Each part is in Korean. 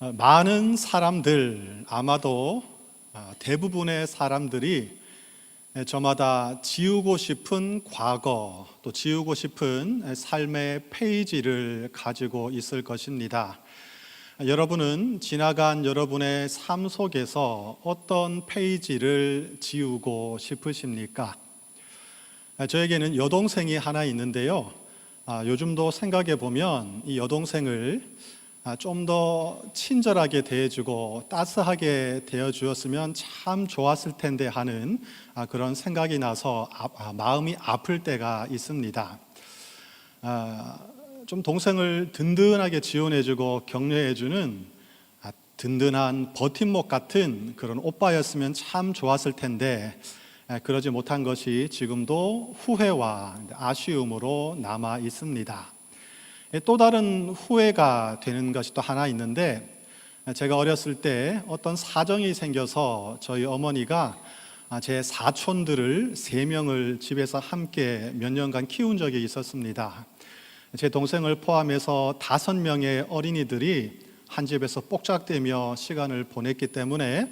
많은 사람들, 아마도 대부분의 사람들이 저마다 지우고 싶은 과거, 또 지우고 싶은 삶의 페이지를 가지고 있을 것입니다. 여러분은 지나간 여러분의 삶 속에서 어떤 페이지를 지우고 싶으십니까? 저에게는 여동생이 하나 있는데요. 요즘도 생각해 보면 이 여동생을 좀 더 친절하게 대해주고 따스하게 대해주었으면 참 좋았을 텐데 하는 그런 생각이 나서 마음이 아플 때가 있습니다. 좀 동생을 든든하게 지원해주고 격려해주는 든든한 버팀목 같은 그런 오빠였으면 참 좋았을 텐데 그러지 못한 것이 지금도 후회와 아쉬움으로 남아 있습니다. 또 다른 후회가 되는 것이 또 하나 있는데, 제가 어렸을 때 어떤 사정이 생겨서 저희 어머니가 제 사촌들을 3명을 집에서 함께 몇 년간 키운 적이 있었습니다. 제 동생을 포함해서 5명의 어린이들이 한 집에서 뽁짝대며 시간을 보냈기 때문에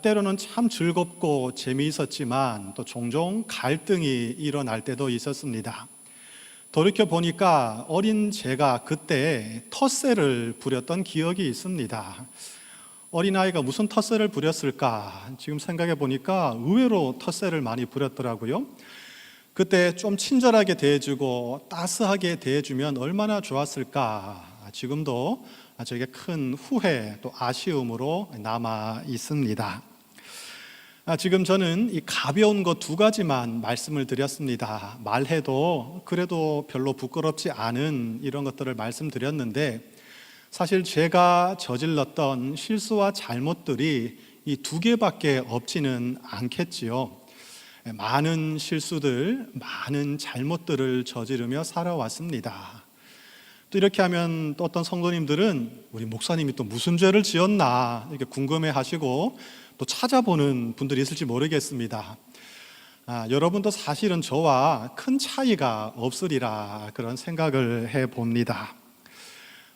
때로는 참 즐겁고 재미있었지만 또 종종 갈등이 일어날 때도 있었습니다. 돌이켜 보니까 어린 제가 그때 텃세를 부렸던 기억이 있습니다. 어린아이가 무슨 텃세를 부렸을까? 지금 생각해 보니까 의외로 텃세를 많이 부렸더라고요. 그때 좀 친절하게 대해주고 따스하게 대해주면 얼마나 좋았을까? 지금도 저에게 큰 후회 또 아쉬움으로 남아 있습니다. 지금 저는 이 가벼운 것 2가지만 말씀을 드렸습니다. 말해도 그래도 별로 부끄럽지 않은 이런 것들을 말씀드렸는데, 사실 제가 저질렀던 실수와 잘못들이 이 2개밖에 없지는 않겠지요. 많은 실수들, 많은 잘못들을 저지르며 살아왔습니다. 또 이렇게 하면 또 어떤 성도님들은 우리 목사님이 또 무슨 죄를 지었나 이렇게 궁금해 하시고 또 찾아보는 분들이 있을지 모르겠습니다. 여러분도 사실은 저와 큰 차이가 없으리라 그런 생각을 해봅니다.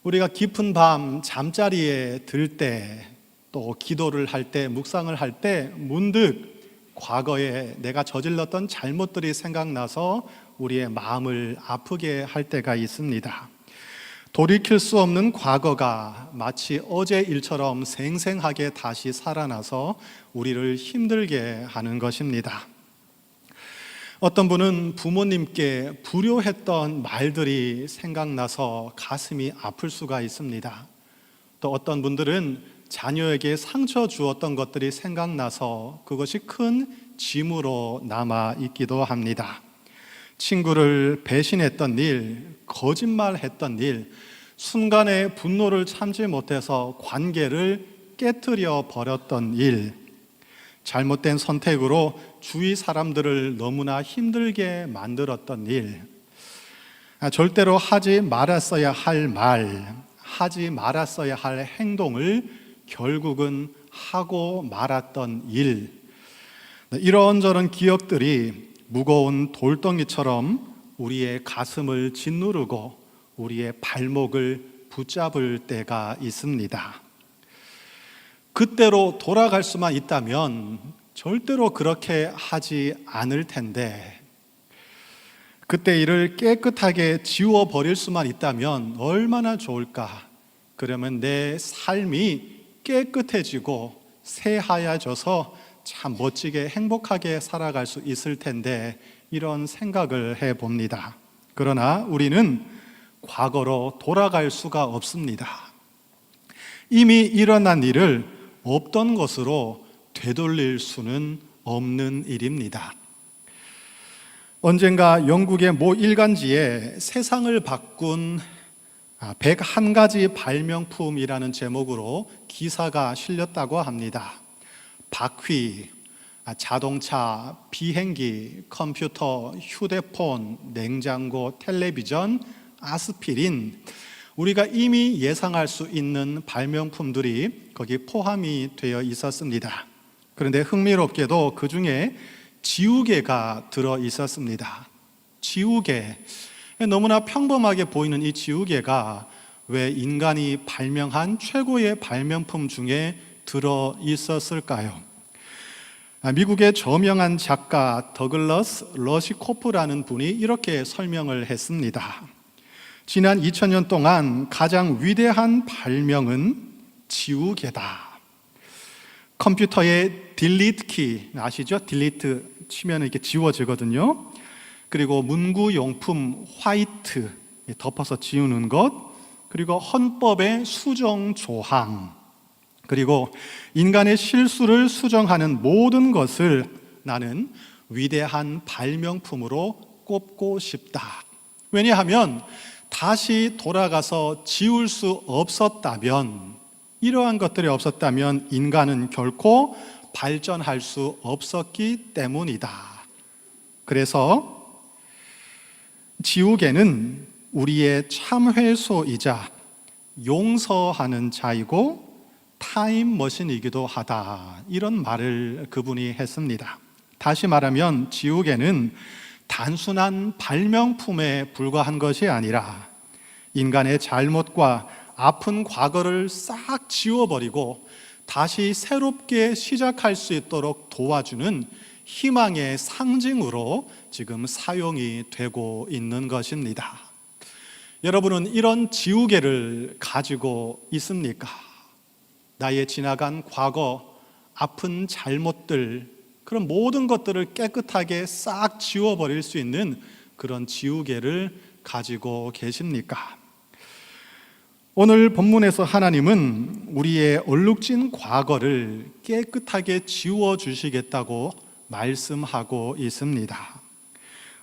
우리가 깊은 밤 잠자리에 들 때, 또 기도를 할 때, 묵상을 할 때 문득 과거에 내가 저질렀던 잘못들이 생각나서 우리의 마음을 아프게 할 때가 있습니다. 돌이킬 수 없는 과거가 마치 어제 일처럼 생생하게 다시 살아나서 우리를 힘들게 하는 것입니다. 어떤 분은 부모님께 불효했던 말들이 생각나서 가슴이 아플 수가 있습니다. 또 어떤 분들은 자녀에게 상처 주었던 것들이 생각나서 그것이 큰 짐으로 남아 있기도 합니다. 친구를 배신했던 일, 거짓말했던 일, 순간의 분노를 참지 못해서 관계를 깨트려 버렸던 일, 잘못된 선택으로 주위 사람들을 너무나 힘들게 만들었던 일, 절대로 하지 말았어야 할 말, 하지 말았어야 할 행동을 결국은 하고 말았던 일, 이런저런 기억들이 무거운 돌덩이처럼 우리의 가슴을 짓누르고 우리의 발목을 붙잡을 때가 있습니다. 그때로 돌아갈 수만 있다면 절대로 그렇게 하지 않을 텐데, 그때 일을 깨끗하게 지워버릴 수만 있다면 얼마나 좋을까? 그러면 내 삶이 깨끗해지고 새하얘져서 참 멋지게 행복하게 살아갈 수 있을 텐데, 이런 생각을 해봅니다. 그러나 우리는 과거로 돌아갈 수가 없습니다. 이미 일어난 일을 없던 것으로 되돌릴 수는 없는 일입니다. 언젠가 영국의 모 일간지에 세상을 바꾼 101가지 발명품이라는 제목으로 기사가 실렸다고 합니다. 바퀴, 자동차, 비행기, 컴퓨터, 휴대폰, 냉장고, 텔레비전, 아스피린, 우리가 이미 예상할 수 있는 발명품들이 거기 포함이 되어 있었습니다. 그런데 흥미롭게도 그 중에 지우개가 들어 있었습니다. 지우개, 너무나 평범하게 보이는 이 지우개가 왜 인간이 발명한 최고의 발명품 중에 들어 있었을까요? 미국의 저명한 작가 더글러스 러시코프라는 분이 이렇게 설명을 했습니다. 지난 2000년 동안 가장 위대한 발명은 지우개다. 컴퓨터의 딜리트 키 아시죠? 딜리트 치면 이렇게 지워지거든요. 그리고 문구용품 화이트 덮어서 지우는 것, 그리고 헌법의 수정 조항, 그리고 인간의 실수를 수정하는 모든 것을 나는 위대한 발명품으로 꼽고 싶다. 왜냐하면 다시 돌아가서 지울 수 없었다면, 이러한 것들이 없었다면 인간은 결코 발전할 수 없었기 때문이다. 그래서 지우개는 우리의 참회소이자 용서하는 자이고 타임머신이기도 하다. 이런 말을 그분이 했습니다. 다시 말하면 지우개는 단순한 발명품에 불과한 것이 아니라 인간의 잘못과 아픈 과거를 싹 지워버리고 다시 새롭게 시작할 수 있도록 도와주는 희망의 상징으로 지금 사용이 되고 있는 것입니다. 여러분은 이런 지우개를 가지고 있습니까? 나의 지나간 과거, 아픈 잘못들, 그런 모든 것들을 깨끗하게 싹 지워버릴 수 있는 그런 지우개를 가지고 계십니까? 오늘 본문에서 하나님은 우리의 얼룩진 과거를 깨끗하게 지워주시겠다고 말씀하고 있습니다.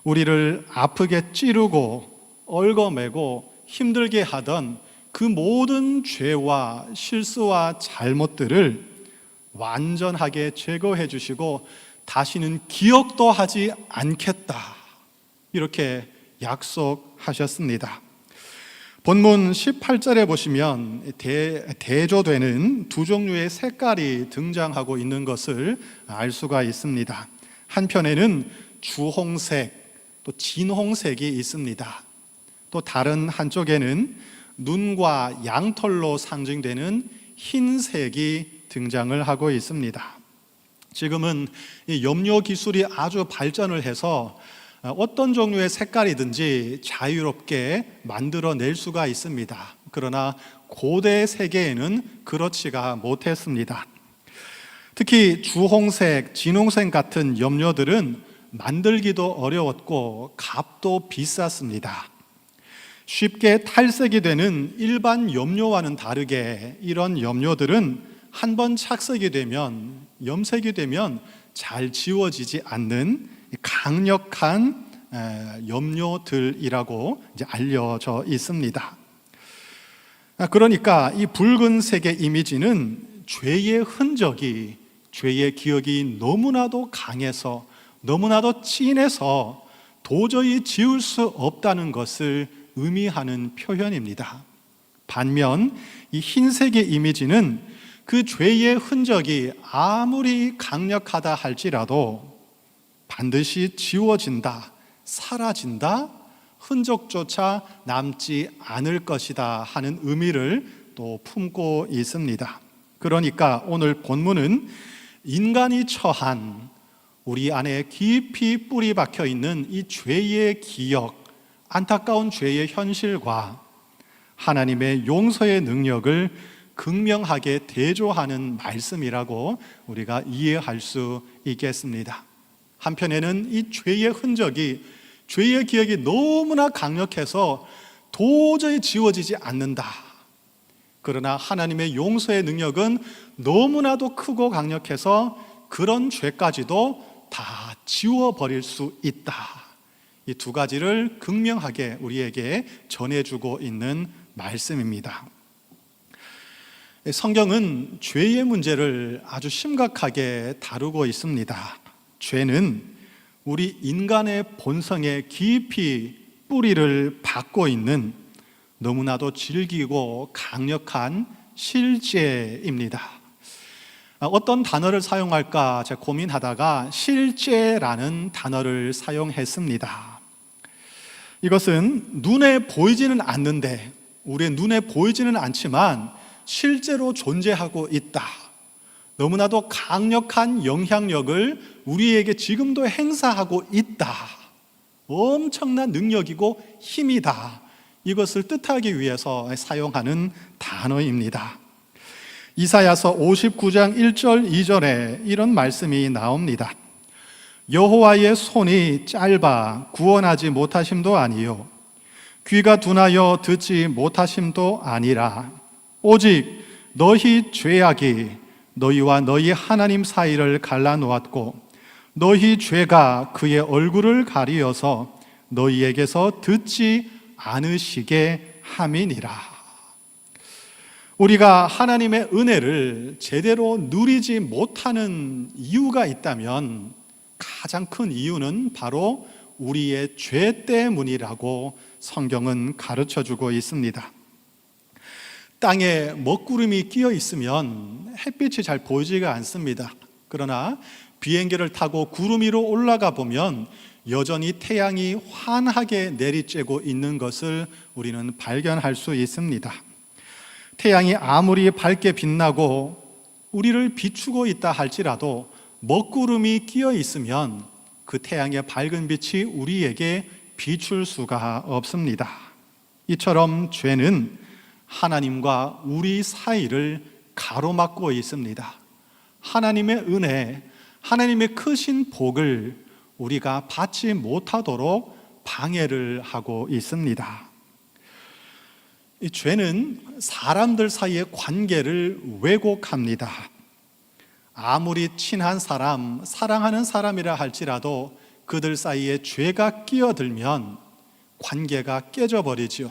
우리를 아프게 찌르고 얽어매고 힘들게 하던 그 모든 죄와 실수와 잘못들을 완전하게 제거해 주시고 다시는 기억도 하지 않겠다, 이렇게 약속하셨습니다. 본문 18절에 보시면 대조되는 두 종류의 색깔이 등장하고 있는 것을 알 수가 있습니다. 한편에는 주홍색, 또 진홍색이 있습니다. 또 다른 한쪽에는 눈과 양털로 상징되는 흰색이 등장을 하고 있습니다. 지금은 이 염료 기술이 아주 발전을 해서 어떤 종류의 색깔이든지 자유롭게 만들어낼 수가 있습니다. 그러나 고대 세계에는 그렇지가 못했습니다. 특히 주홍색, 진홍색 같은 염료들은 만들기도 어려웠고 값도 비쌌습니다. 쉽게 탈색이 되는 일반 염료와는 다르게 이런 염료들은 한번 착색이 되면, 염색이 되면 잘 지워지지 않는 강력한 염료들이라고 이제 알려져 있습니다. 그러니까 이 붉은색의 이미지는 죄의 흔적이, 죄의 기억이 너무나도 강해서, 너무나도 진해서 도저히 지울 수 없다는 것을 의미하는 표현입니다. 반면 이 흰색의 이미지는 그 죄의 흔적이 아무리 강력하다 할지라도 반드시 지워진다, 사라진다, 흔적조차 남지 않을 것이다 하는 의미를 또 품고 있습니다. 그러니까 오늘 본문은 인간이 처한, 우리 안에 깊이 뿌리 박혀 있는 이 죄의 기억, 안타까운 죄의 현실과 하나님의 용서의 능력을 극명하게 대조하는 말씀이라고 우리가 이해할 수 있겠습니다. 한편에는 이 죄의 흔적이, 죄의 기억이 너무나 강력해서 도저히 지워지지 않는다. 그러나 하나님의 용서의 능력은 너무나도 크고 강력해서 그런 죄까지도 다 지워버릴 수 있다. 이 두 가지를 극명하게 우리에게 전해주고 있는 말씀입니다. 성경은 죄의 문제를 아주 심각하게 다루고 있습니다. 죄는 우리 인간의 본성에 깊이 뿌리를 박고 있는 너무나도 질기고 강력한 실제입니다. 어떤 단어를 사용할까 제가 고민하다가 실제라는 단어를 사용했습니다. 이것은 눈에 보이지는 않는데 우리의 눈에 보이지는 않지만 실제로 존재하고 있다. 너무나도 강력한 영향력을 우리에게 지금도 행사하고 있다. 엄청난 능력이고 힘이다. 이것을 뜻하기 위해서 사용하는 단어입니다. 이사야서 59장 1절 2절에 이런 말씀이 나옵니다. 여호와의 손이 짧아 구원하지 못하심도 아니요 귀가 둔하여 듣지 못하심도 아니라 오직 너희 죄악이 너희와 너희 하나님 사이를 갈라놓았고 너희 죄가 그의 얼굴을 가리어서 너희에게서 듣지 않으시게 함이니라. 우리가 하나님의 은혜를 제대로 누리지 못하는 이유가 있다면 가장 큰 이유는 바로 우리의 죄 때문이라고 성경은 가르쳐주고 있습니다. 땅에 먹구름이 끼어 있으면 햇빛이 잘 보이지가 않습니다. 그러나 비행기를 타고 구름 위로 올라가 보면 여전히 태양이 환하게 내리쬐고 있는 것을 우리는 발견할 수 있습니다. 태양이 아무리 밝게 빛나고 우리를 비추고 있다 할지라도 먹구름이 끼어 있으면 그 태양의 밝은 빛이 우리에게 비출 수가 없습니다. 이처럼 죄는 하나님과 우리 사이를 가로막고 있습니다. 하나님의 은혜, 하나님의 크신 복을 우리가 받지 못하도록 방해를 하고 있습니다. 이 죄는 사람들 사이의 관계를 왜곡합니다. 아무리 친한 사람, 사랑하는 사람이라 할지라도 그들 사이에 죄가 끼어들면 관계가 깨져버리죠.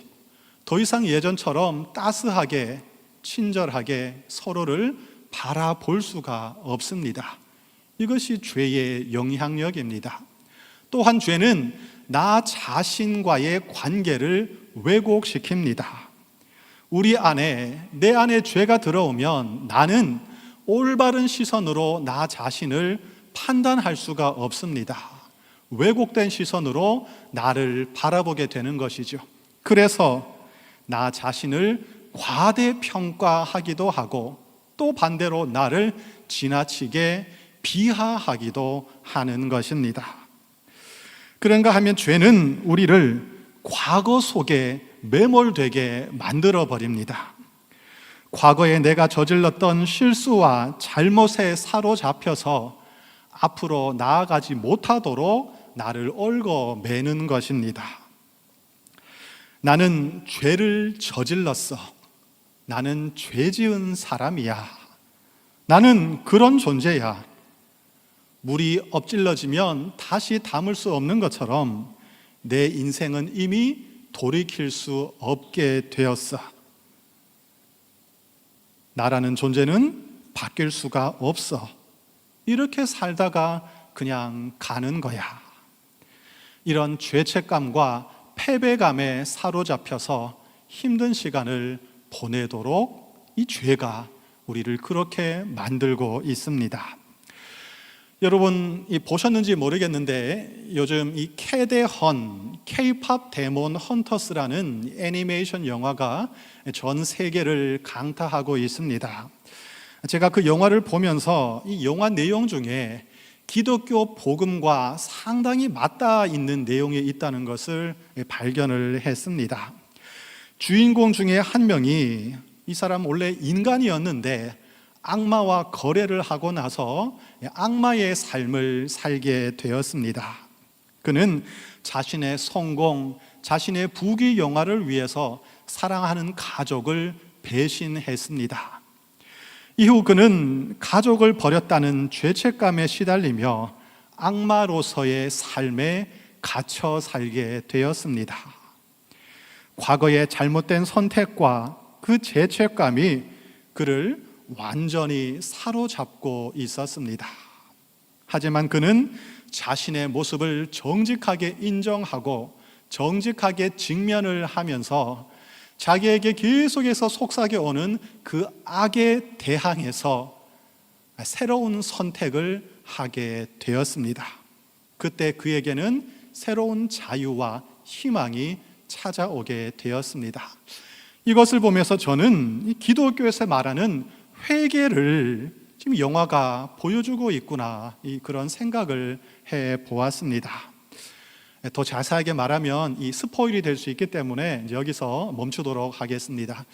더 이상 예전처럼 따스하게, 친절하게 서로를 바라볼 수가 없습니다. 이것이 죄의 영향력입니다. 또한 죄는 나 자신과의 관계를 왜곡시킵니다. 우리 안에, 내 안에 죄가 들어오면 나는 올바른 시선으로 나 자신을 판단할 수가 없습니다. 왜곡된 시선으로 나를 바라보게 되는 것이죠. 그래서 나 자신을 과대평가하기도 하고 또 반대로 나를 지나치게 비하하기도 하는 것입니다. 그런가 하면 죄는 우리를 과거 속에 매몰되게 만들어 버립니다. 과거에 내가 저질렀던 실수와 잘못에 사로잡혀서 앞으로 나아가지 못하도록 나를 얽어매는 것입니다. 나는 죄를 저질렀어. 나는 죄 지은 사람이야. 나는 그런 존재야. 물이 엎질러지면 다시 담을 수 없는 것처럼 내 인생은 이미 돌이킬 수 없게 되었어. 나라는 존재는 바뀔 수가 없어. 이렇게 살다가 그냥 가는 거야. 이런 죄책감과 패배감에 사로잡혀서 힘든 시간을 보내도록 이 죄가 우리를 그렇게 만들고 있습니다. 여러분 보셨는지 모르겠는데 요즘 이 캐데헌, K-팝 데몬 헌터스라는 애니메이션 영화가 전 세계를 강타하고 있습니다. 제가 그 영화를 보면서 이 영화 내용 중에 기독교 복음과 상당히 맞닿아 있는 내용이 있다는 것을 발견을 했습니다. 주인공 중에 한 명이 이 사람 원래 인간이었는데 악마와 거래를 하고 나서 악마의 삶을 살게 되었습니다. 그는 자신의 성공, 자신의 부귀 영화를 위해서 사랑하는 가족을 배신했습니다. 이후 그는 가족을 버렸다는 죄책감에 시달리며 악마로서의 삶에 갇혀 살게 되었습니다. 과거의 잘못된 선택과 그 죄책감이 그를 완전히 사로잡고 있었습니다. 하지만 그는 자신의 모습을 정직하게 인정하고 정직하게 직면을 하면서 자기에게 계속해서 속삭여오는 그 악에 대항해서 새로운 선택을 하게 되었습니다. 그때 그에게는 새로운 자유와 희망이 찾아오게 되었습니다. 이것을 보면서 저는 이 기독교에서 말하는 회개를 지금 영화가 보여주고 있구나, 그런 생각을 해 보았습니다. 더 자세하게 말하면 이 스포일이 될 수 있기 때문에 여기서 멈추도록 하겠습니다.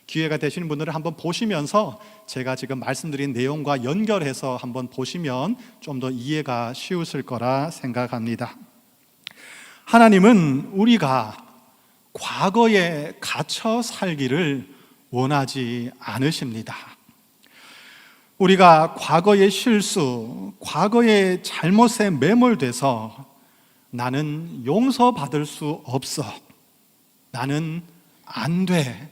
기회가 되시는 분들은 한번 보시면서 제가 지금 말씀드린 내용과 연결해서 한번 보시면 좀 더 이해가 쉬우실 거라 생각합니다. 하나님은 우리가 과거에 갇혀 살기를 원하지 않으십니다. 우리가 과거의 실수, 과거의 잘못에 매몰돼서 나는 용서받을 수 없어, 나는 안 돼,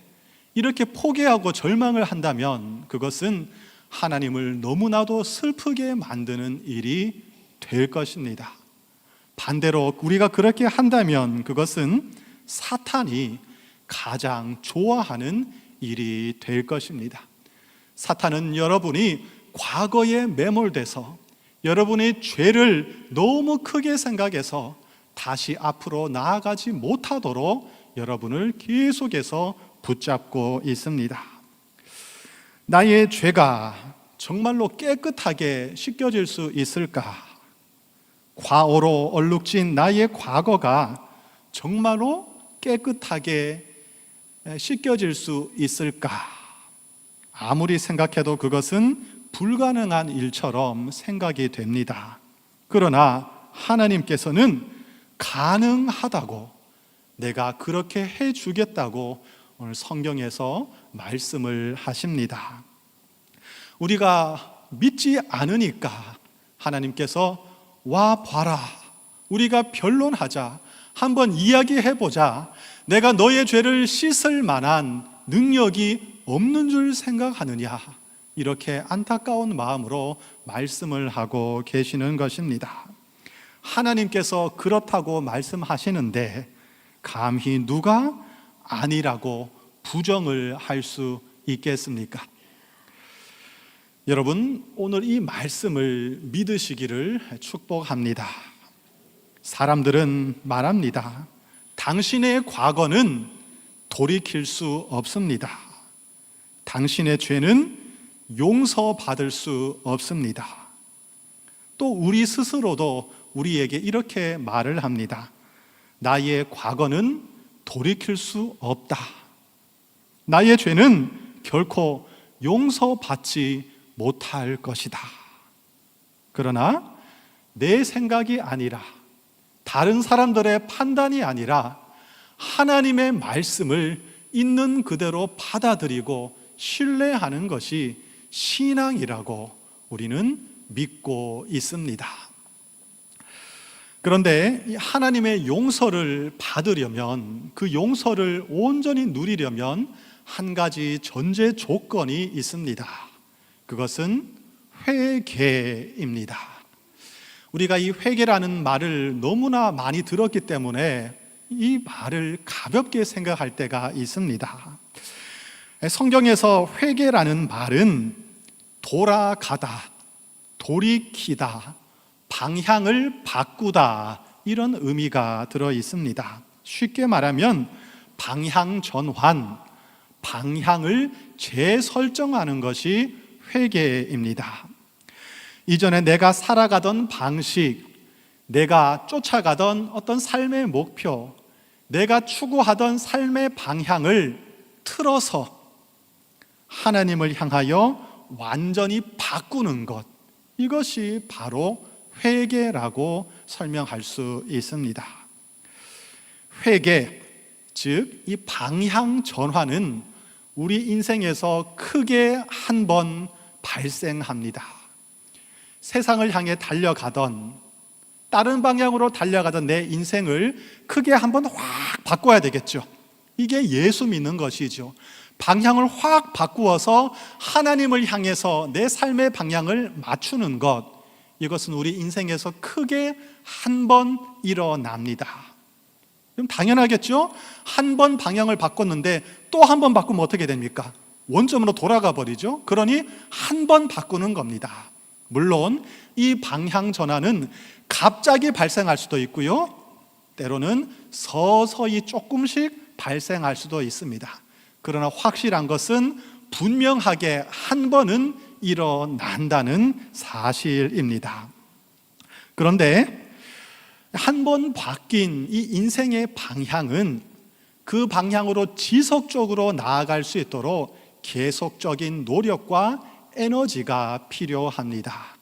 이렇게 포기하고 절망을 한다면 그것은 하나님을 너무나도 슬프게 만드는 일이 될 것입니다. 반대로 우리가 그렇게 한다면 그것은 사탄이 가장 좋아하는 일이 될 것입니다. 사탄은 여러분이 과거에 매몰돼서 여러분의 죄를 너무 크게 생각해서 다시 앞으로 나아가지 못하도록 여러분을 계속해서 붙잡고 있습니다. 나의 죄가 정말로 깨끗하게 씻겨질 수 있을까? 과오로 얼룩진 나의 과거가 정말로 깨끗하게 씻겨질 수 있을까? 아무리 생각해도 그것은 불가능한 일처럼 생각이 됩니다. 그러나 하나님께서는 가능하다고, 내가 그렇게 해주겠다고 오늘 성경에서 말씀을 하십니다. 우리가 믿지 않으니까 하나님께서 와 봐라, 우리가 변론하자, 한번 이야기해보자, 내가 너의 죄를 씻을 만한 능력이 없는 줄 생각하느냐, 이렇게 안타까운 마음으로 말씀을 하고 계시는 것입니다. 하나님께서 그렇다고 말씀하시는데 감히 누가 아니라고 부정을 할 수 있겠습니까? 여러분, 오늘 이 말씀을 믿으시기를 축복합니다. 사람들은 말합니다. 당신의 과거는 돌이킬 수 없습니다. 당신의 죄는 용서받을 수 없습니다. 또 우리 스스로도 우리에게 이렇게 말을 합니다. 나의 과거는 돌이킬 수 없다. 나의 죄는 결코 용서받지 못할 것이다. 그러나 내 생각이 아니라, 다른 사람들의 판단이 아니라 하나님의 말씀을 있는 그대로 받아들이고 신뢰하는 것이 신앙이라고 우리는 믿고 있습니다. 그런데 하나님의 용서를 받으려면, 그 용서를 온전히 누리려면 한 가지 전제 조건이 있습니다. 그것은 회개입니다. 우리가 이 회개라는 말을 너무나 많이 들었기 때문에 이 말을 가볍게 생각할 때가 있습니다. 성경에서 회개라는 말은 돌아가다, 돌이키다, 방향을 바꾸다, 이런 의미가 들어 있습니다. 쉽게 말하면 방향 전환, 방향을 재설정하는 것이 회개입니다. 이전에 내가 살아가던 방식, 내가 쫓아가던 어떤 삶의 목표, 내가 추구하던 삶의 방향을 틀어서 하나님을 향하여 완전히 바꾸는 것, 이것이 바로 회개라고 설명할 수 있습니다. 회개, 즉 이 방향 전환은 우리 인생에서 크게 한 번 발생합니다. 세상을 향해 달려가던, 다른 방향으로 달려가던 내 인생을 크게 한번 확 바꿔야 되겠죠. 이게 예수 믿는 것이죠. 방향을 확 바꾸어서 하나님을 향해서 내 삶의 방향을 맞추는 것, 이것은 우리 인생에서 크게 한 번 일어납니다. 그럼 당연하겠죠? 한 번 방향을 바꿨는데 또 한 번 바꾸면 어떻게 됩니까? 원점으로 돌아가 버리죠. 그러니 한 번 바꾸는 겁니다. 물론 이 방향 전환은 갑자기 발생할 수도 있고요, 때로는 서서히 조금씩 발생할 수도 있습니다. 그러나 확실한 것은 분명하게 한 번은 일어난다는 사실입니다. 그런데 한 번 바뀐 이 인생의 방향은 그 방향으로 지속적으로 나아갈 수 있도록 계속적인 노력과 에너지가 필요합니다.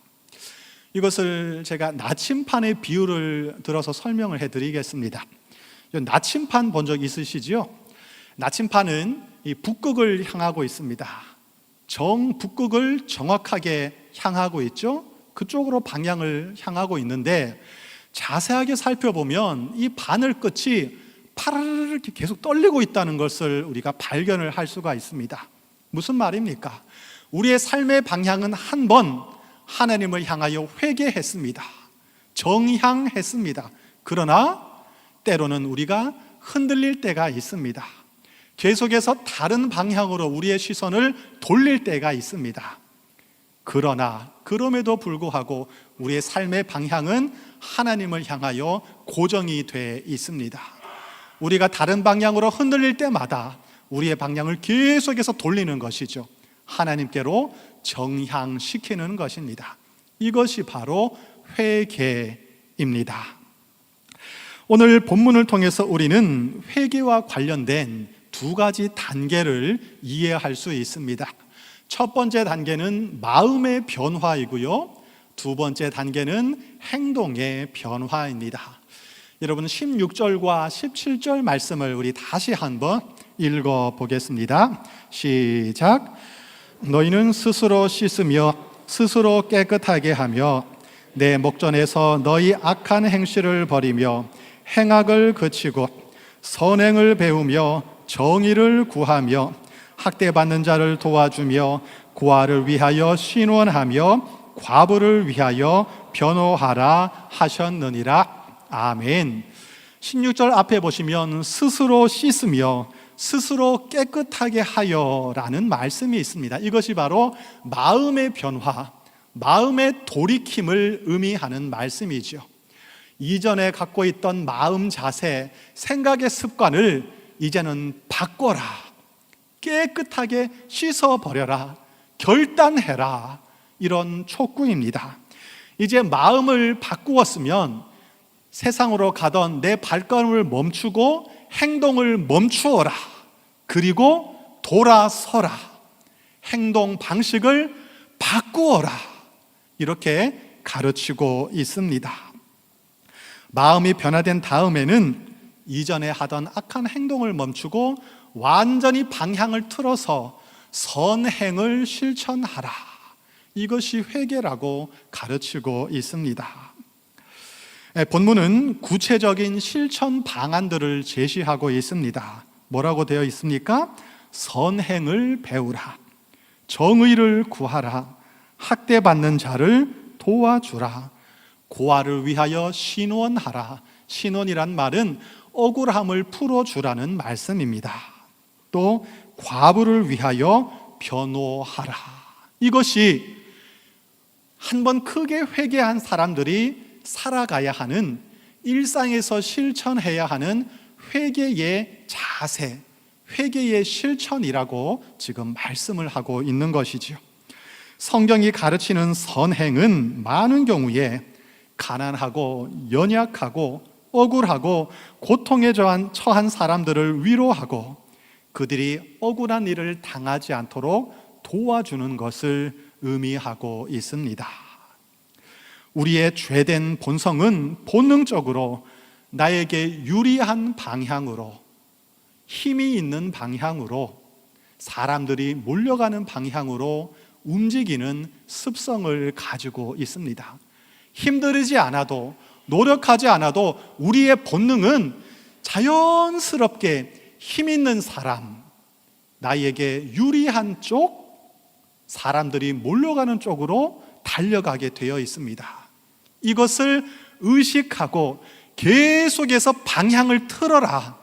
이것을 제가 나침판의 비유를 들어서 설명을 해드리겠습니다. 나침판 본 적 있으시죠? 나침판은 이 북극을 향하고 있습니다. 북극을 정확하게 향하고 있죠? 그쪽으로 방향을 향하고 있는데 자세하게 살펴보면 이 바늘 끝이 파르르 이렇게 계속 떨리고 있다는 것을 우리가 발견을 할 수가 있습니다. 무슨 말입니까? 우리의 삶의 방향은 한 번 하나님을 향하여 회개했습니다. 정향했습니다. 그러나 때로는 우리가 흔들릴 때가 있습니다. 계속해서 다른 방향으로 우리의 시선을 돌릴 때가 있습니다. 그러나 그럼에도 불구하고 우리의 삶의 방향은 하나님을 향하여 고정이 돼 있습니다. 우리가 다른 방향으로 흔들릴 때마다 우리의 방향을 계속해서 돌리는 것이죠. 하나님께로 정향시키는 것입니다. 이것이 바로 회개입니다. 오늘 본문을 통해서 우리는 회개와 관련된 두 가지 단계를 이해할 수 있습니다. 첫 번째 단계는 마음의 변화이고요, 두 번째 단계는 행동의 변화입니다. 여러분 16절과 17절 말씀을 우리 다시 한번 읽어보겠습니다. 시작. 너희는 스스로 씻으며 스스로 깨끗하게 하며 내 목전에서 너희 악한 행실을 버리며 행악을 그치고 선행을 배우며 정의를 구하며 학대받는 자를 도와주며 고아를 위하여 신원하며 과부를 위하여 변호하라 하셨느니라. 아멘. 16절 앞에 보시면 스스로 씻으며 스스로 깨끗하게 하여라는 말씀이 있습니다. 이것이 바로 마음의 변화, 마음의 돌이킴을 의미하는 말씀이죠. 이전에 갖고 있던 마음 자세, 생각의 습관을 이제는 바꿔라, 깨끗하게 씻어버려라, 결단해라, 이런 촉구입니다. 이제 마음을 바꾸었으면 세상으로 가던 내 발걸음을 멈추고 행동을 멈추어라, 그리고 돌아서라, 행동 방식을 바꾸어라, 이렇게 가르치고 있습니다. 마음이 변화된 다음에는 이전에 하던 악한 행동을 멈추고 완전히 방향을 틀어서 선행을 실천하라, 이것이 회개라고 가르치고 있습니다. 본문은 구체적인 실천 방안들을 제시하고 있습니다. 뭐라고 되어 있습니까? 선행을 배우라, 정의를 구하라, 학대받는 자를 도와주라, 고아를 위하여 신원하라. 신원이란 말은 억울함을 풀어주라는 말씀입니다. 또 과부를 위하여 변호하라. 이것이 한번 크게 회개한 사람들이 살아가야 하는, 일상에서 실천해야 하는 회개의 자세, 회개의 실천이라고 지금 말씀을 하고 있는 것이죠. 성경이 가르치는 선행은 많은 경우에 가난하고 연약하고 억울하고 고통에 처한 사람들을 위로하고 그들이 억울한 일을 당하지 않도록 도와주는 것을 의미하고 있습니다. 우리의 죄된 본성은 본능적으로 나에게 유리한 방향으로, 힘이 있는 방향으로, 사람들이 몰려가는 방향으로 움직이는 습성을 가지고 있습니다. 힘들지 않아도, 노력하지 않아도 우리의 본능은 자연스럽게 힘 있는 사람, 나에게 유리한 쪽, 사람들이 몰려가는 쪽으로 달려가게 되어 있습니다. 이것을 의식하고 계속해서 방향을 틀어라,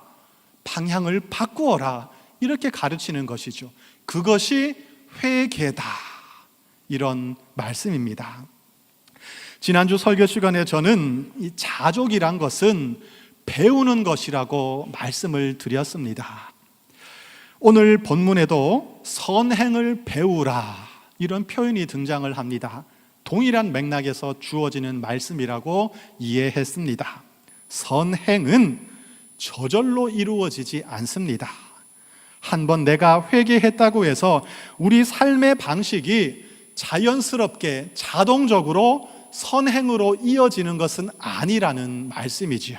방향을 바꾸어라, 이렇게 가르치는 것이죠. 그것이 회개다, 이런 말씀입니다. 지난주 설교 시간에 저는 이 자족이란 것은 배우는 것이라고 말씀을 드렸습니다. 오늘 본문에도 선행을 배우라 이런 표현이 등장을 합니다. 동일한 맥락에서 주어지는 말씀이라고 이해했습니다. 선행은 저절로 이루어지지 않습니다. 한번 내가 회개했다고 해서 우리 삶의 방식이 자연스럽게 자동적으로 선행으로 이어지는 것은 아니라는 말씀이지요.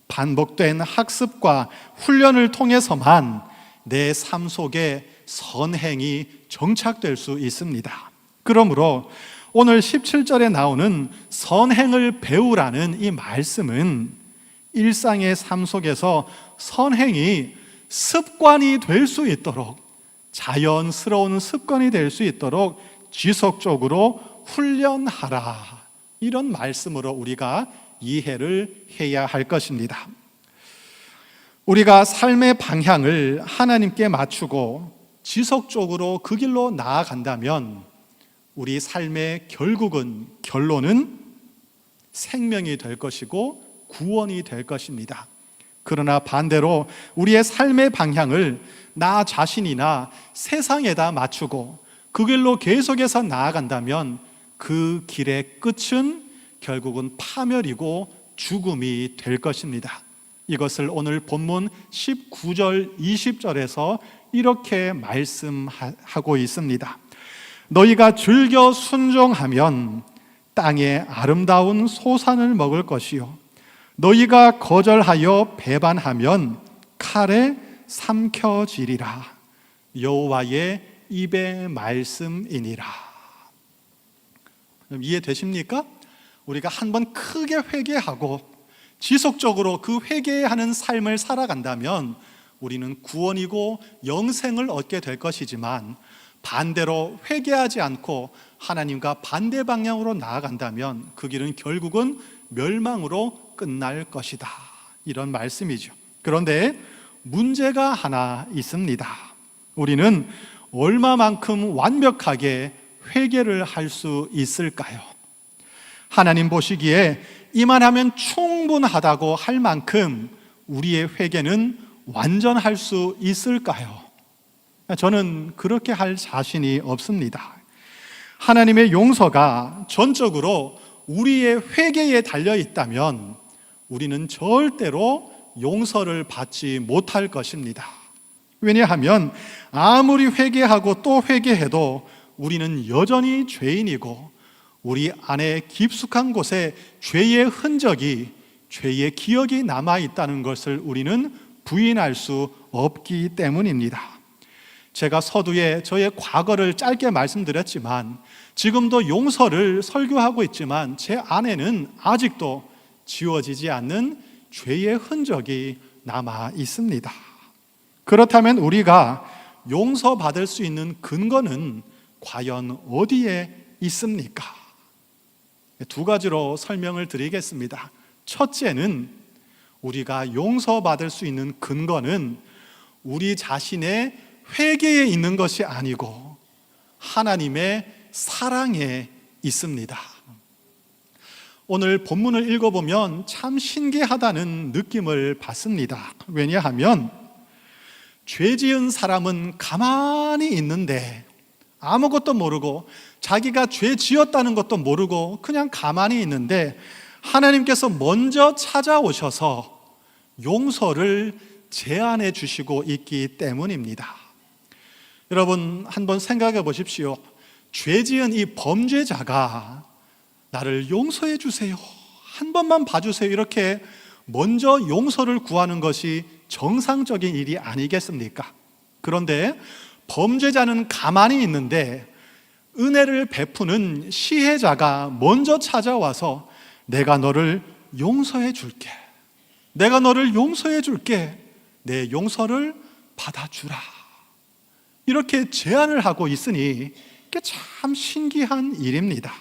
반복된 학습과 훈련을 통해서만 내 삶 속에 선행이 정착될 수 있습니다. 그러므로 오늘 17절에 나오는 선행을 배우라는 이 말씀은 일상의 삶 속에서 선행이 습관이 될 수 있도록, 자연스러운 습관이 될 수 있도록 지속적으로 훈련하라, 이런 말씀으로 우리가 이해를 해야 할 것입니다. 우리가 삶의 방향을 하나님께 맞추고 지속적으로 그 길로 나아간다면 우리 삶의 결론은 생명이 될 것이고 구원이 될 것입니다. 그러나 반대로 우리의 삶의 방향을 나 자신이나 세상에다 맞추고 그 길로 계속해서 나아간다면 그 길의 끝은 결국은 파멸이고 죽음이 될 것입니다. 이것을 오늘 본문 19절, 20절에서 이렇게 말씀하고 있습니다. 너희가 즐겨 순종하면 땅의 아름다운 소산을 먹을 것이요 너희가 거절하여 배반하면 칼에 삼켜지리라. 여호와의 입의 말씀이니라. 이해되십니까? 우리가 한번 크게 회개하고 지속적으로 그 회개하는 삶을 살아간다면 우리는 구원이고 영생을 얻게 될 것이지만, 반대로 회개하지 않고 하나님과 반대 방향으로 나아간다면 그 길은 결국은 멸망으로 끝날 것이다, 이런 말씀이죠. 그런데 문제가 하나 있습니다. 우리는 얼마만큼 완벽하게 회개를 할 수 있을까요? 하나님 보시기에 이만하면 충분하다고 할 만큼 우리의 회개는 완전할 수 있을까요? 저는 그렇게 할 자신이 없습니다. 하나님의 용서가 전적으로 우리의 회개에 달려 있다면 우리는 절대로 용서를 받지 못할 것입니다. 왜냐하면 아무리 회개하고 또 회개해도 우리는 여전히 죄인이고 우리 안에 깊숙한 곳에 죄의 흔적이, 죄의 기억이 남아있다는 것을 우리는 부인할 수 없기 때문입니다. 제가 서두에 저의 과거를 짧게 말씀드렸지만 지금도 용서를 설교하고 있지만 제 안에는 아직도 지워지지 않는 죄의 흔적이 남아 있습니다. 그렇다면 우리가 용서받을 수 있는 근거는 과연 어디에 있습니까? 두 가지로 설명을 드리겠습니다. 첫째는 우리가 용서받을 수 있는 근거는 우리 자신의 회개에 있는 것이 아니고 하나님의 사랑에 있습니다. 오늘 본문을 읽어보면 참 신기하다는 느낌을 받습니다. 왜냐하면 죄 지은 사람은 가만히 있는데 아무것도 모르고 자기가 죄 지었다는 것도 모르고 그냥 가만히 있는데 하나님께서 먼저 찾아오셔서 용서를 제안해 주시고 있기 때문입니다. 여러분 한번 생각해 보십시오. 죄 지은 이 범죄자가 나를 용서해 주세요, 한 번만 봐주세요, 이렇게 먼저 용서를 구하는 것이 정상적인 일이 아니겠습니까? 그런데 범죄자는 가만히 있는데 은혜를 베푸는 시혜자가 먼저 찾아와서 내가 너를 용서해 줄게, 내가 너를 용서해 줄게, 내 용서를 받아주라, 이렇게 제안을 하고 있으니 이게 참 신기한 일입니다.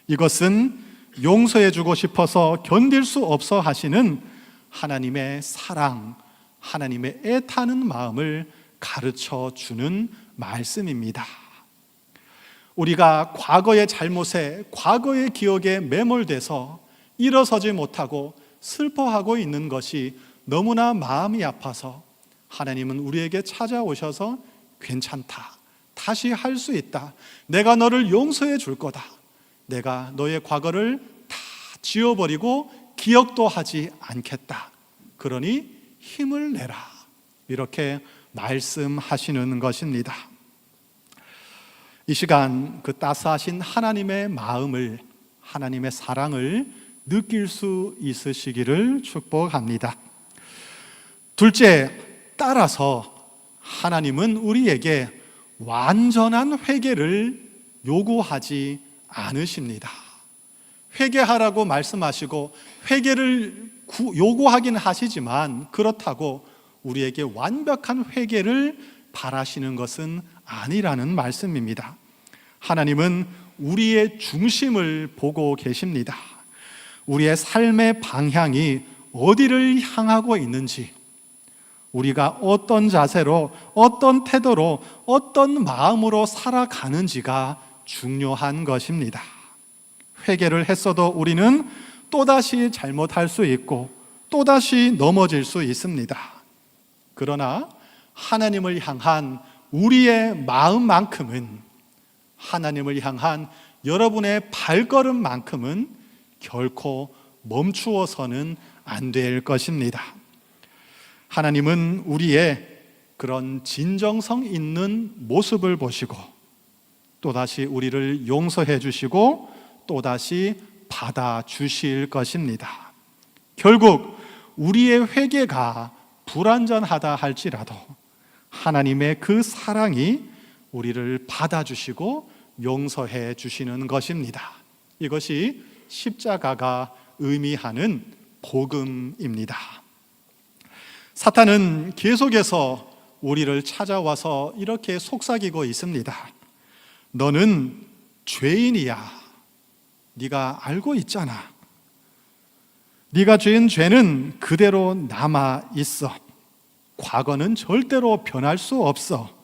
이것은 용서해 주고 싶어서 견딜 수 없어 하시는 하나님의 사랑, 하나님의 애타는 마음을 가르쳐 주는 말씀입니다. 우리가 과거의 잘못에, 과거의 기억에 매몰돼서 일어서지 못하고 슬퍼하고 있는 것이 너무나 마음이 아파서 하나님은 우리에게 찾아오셔서 괜찮다, 다시 할 수 있다, 내가 너를 용서해 줄 거다, 내가 너의 과거를 다 지워버리고 기억도 하지 않겠다, 그러니 힘을 내라, 이렇게 말씀하시는 것입니다. 이 시간 그 따스하신 하나님의 마음을, 하나님의 사랑을 느낄 수 있으시기를 축복합니다. 둘째, 따라서 하나님은 우리에게 완전한 회개를 요구하지 않으십니다. 회개하라고 말씀하시고 회개를 요구하긴 하시지만 그렇다고 우리에게 완벽한 회개를 바라시는 것은 아니라는 말씀입니다. 하나님은 우리의 중심을 보고 계십니다. 우리의 삶의 방향이 어디를 향하고 있는지, 우리가 어떤 자세로, 어떤 태도로, 어떤 마음으로 살아가는지가 중요한 것입니다. 회개를 했어도 우리는 또다시 잘못할 수 있고 또다시 넘어질 수 있습니다. 그러나 하나님을 향한 우리의 마음만큼은, 하나님을 향한 여러분의 발걸음만큼은 결코 멈추어서는 안 될 것입니다. 하나님은 우리의 그런 진정성 있는 모습을 보시고 또다시 우리를 용서해 주시고 또다시 받아주실 것입니다. 결국 우리의 회개가 불완전하다 할지라도 하나님의 그 사랑이 우리를 받아주시고 용서해 주시는 것입니다. 이것이 십자가가 의미하는 복음입니다. 사탄은 계속해서 우리를 찾아와서 이렇게 속삭이고 있습니다. 너는 죄인이야. 네가 알고 있잖아. 네가 지은 죄는 그대로 남아 있어. 과거는 절대로 변할 수 없어.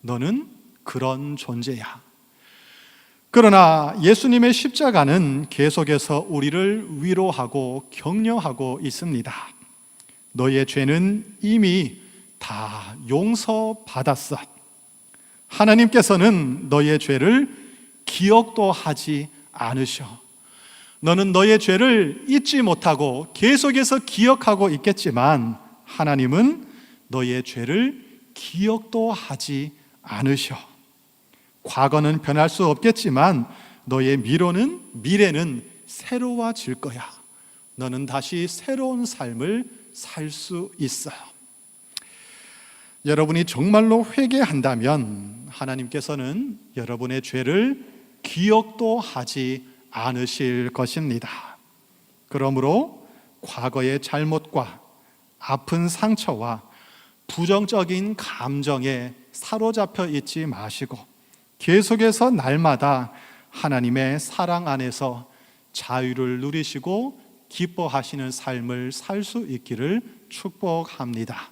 너는 그런 존재야. 그러나 예수님의 십자가는 계속해서 우리를 위로하고 격려하고 있습니다. 너의 죄는 이미 다 용서받았어. 하나님께서는 너의 죄를 기억도 하지 않으셔. 너는 너의 죄를 잊지 못하고 계속해서 기억하고 있겠지만 하나님은 너의 죄를 기억도 하지 않으셔. 과거는 변할 수 없겠지만 너의 미래는 새로워질 거야. 너는 다시 새로운 삶을 살 수 있어요. 여러분이 정말로 회개한다면 하나님께서는 여러분의 죄를 기억도 하지 않으실 것입니다. 그러므로 과거의 잘못과 아픈 상처와 부정적인 감정에 사로잡혀 있지 마시고 계속해서 날마다 하나님의 사랑 안에서 자유를 누리시고 기뻐하시는 삶을 살 수 있기를 축복합니다.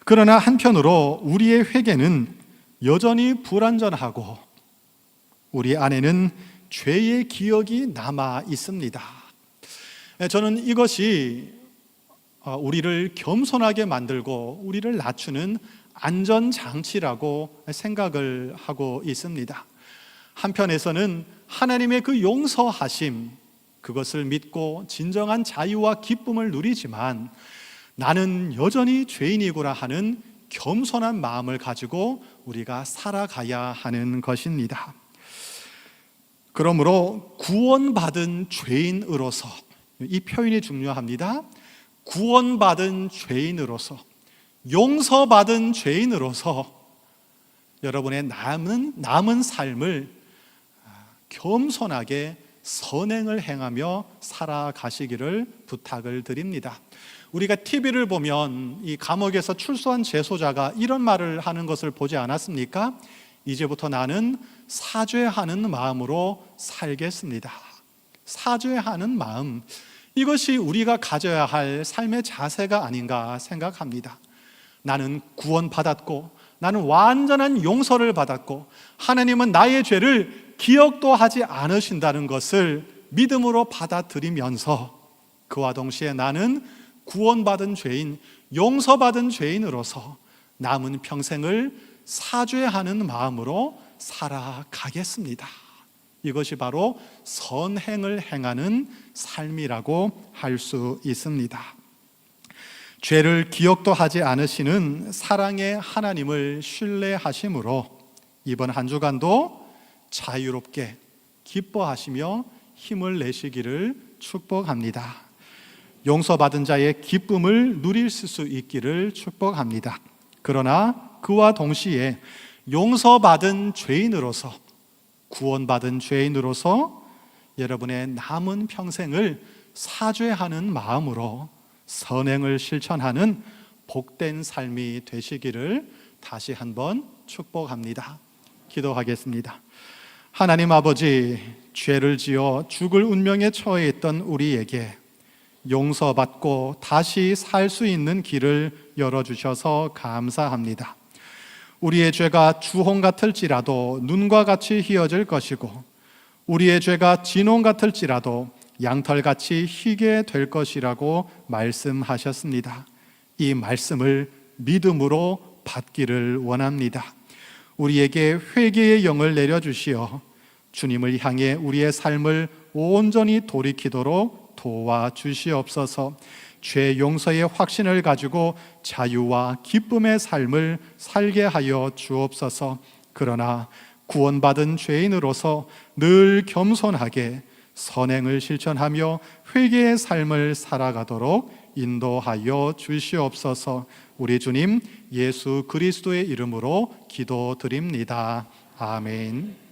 그러나 한편으로 우리의 회개는 여전히 불완전하고 우리 안에는 죄의 기억이 남아 있습니다. 저는 이것이 우리를 겸손하게 만들고 우리를 낮추는 안전장치라고 생각을 하고 있습니다. 한편에서는 하나님의 그 용서하심, 그것을 믿고 진정한 자유와 기쁨을 누리지만 나는 여전히 죄인이구나 하는 겸손한 마음을 가지고 우리가 살아가야 하는 것입니다. 그러므로 구원받은 죄인으로서, 이 표현이 중요합니다. 구원받은 죄인으로서, 용서받은 죄인으로서 여러분의 남은 삶을 겸손하게 선행을 행하며 살아가시기를 부탁을 드립니다. 우리가 TV를 보면 이 감옥에서 출소한 재소자가 이런 말을 하는 것을 보지 않았습니까? 이제부터 나는 사죄하는 마음으로 살겠습니다. 사죄하는 마음, 이것이 우리가 가져야 할 삶의 자세가 아닌가 생각합니다. 나는 구원받았고 나는 완전한 용서를 받았고 하나님은 나의 죄를 기억도 하지 않으신다는 것을 믿음으로 받아들이면서 그와 동시에 나는 구원받은 죄인, 용서받은 죄인으로서 남은 평생을 사죄하는 마음으로 살아가겠습니다. 이것이 바로 선행을 행하는 삶이라고 할 수 있습니다. 죄를 기억도 하지 않으시는 사랑의 하나님을 신뢰하심으로 이번 한 주간도 자유롭게 기뻐하시며 힘을 내시기를 축복합니다. 용서받은 자의 기쁨을 누릴 수 있기를 축복합니다. 그러나 그와 동시에 용서받은 죄인으로서, 구원받은 죄인으로서 여러분의 남은 평생을 사죄하는 마음으로 선행을 실천하는 복된 삶이 되시기를 다시 한번 축복합니다. 기도하겠습니다. 하나님 아버지, 죄를 지어 죽을 운명에 처해 있던 우리에게 용서받고 다시 살 수 있는 길을 열어주셔서 감사합니다. 우리의 죄가 주홍 같을지라도 눈과 같이 희어질 것이고, 우리의 죄가 진홍 같을지라도 양털같이 희게 될 것이라고 말씀하셨습니다. 이 말씀을 믿음으로 받기를 원합니다. 우리에게 회개의 영을 내려주시어 주님을 향해 우리의 삶을 온전히 돌이키도록 도와주시옵소서. 죄 용서의 확신을 가지고 자유와 기쁨의 삶을 살게 하여 주옵소서. 그러나 구원받은 죄인으로서 늘 겸손하게 선행을 실천하며 회개의 삶을 살아가도록 인도하여 주시옵소서. 우리 주님 예수 그리스도의 이름으로 기도드립니다. 아멘.